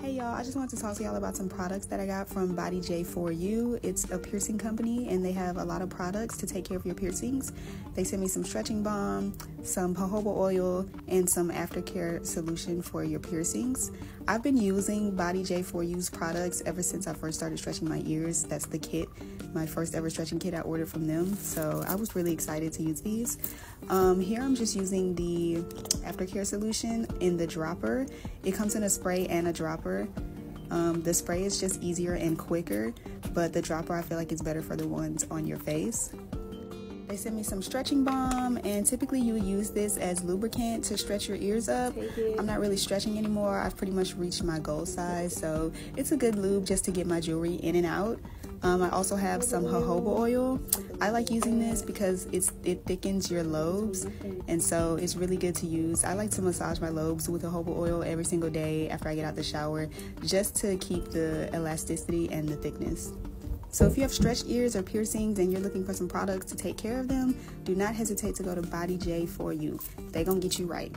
Hey y'all, I just wanted to talk to y'all about some products that I got from Body J for You. It's a piercing company and they have a lot of products to take care of your piercings. They sent me some stretching balm, some jojoba oil, and some aftercare solution for your piercings. I've been using Body J for You's products ever since I first started stretching my ears. That's the kit, my first ever stretching kit I ordered from them. So I was really excited to use these. Here I'm just using the aftercare solution in the dropper. It comes in a spray and a dropper. The spray is just easier and quicker, but the dropper I feel like is better for the ones on your face. They sent me some stretching balm, and typically you would use this as lubricant to stretch your ears up. I'm not really stretching anymore. I've pretty much reached my goal size, so it's a good lube just to get my jewelry in and out. I also have some jojoba oil. I like using this because it thickens your lobes, and so it's really good to use. I like to massage my lobes with jojoba oil every single day after I get out the shower, just to keep the elasticity and the thickness. So if you have stretched ears or piercings and you're looking for some products to take care of them, do not hesitate to go to Body J for You. They're gonna get you right.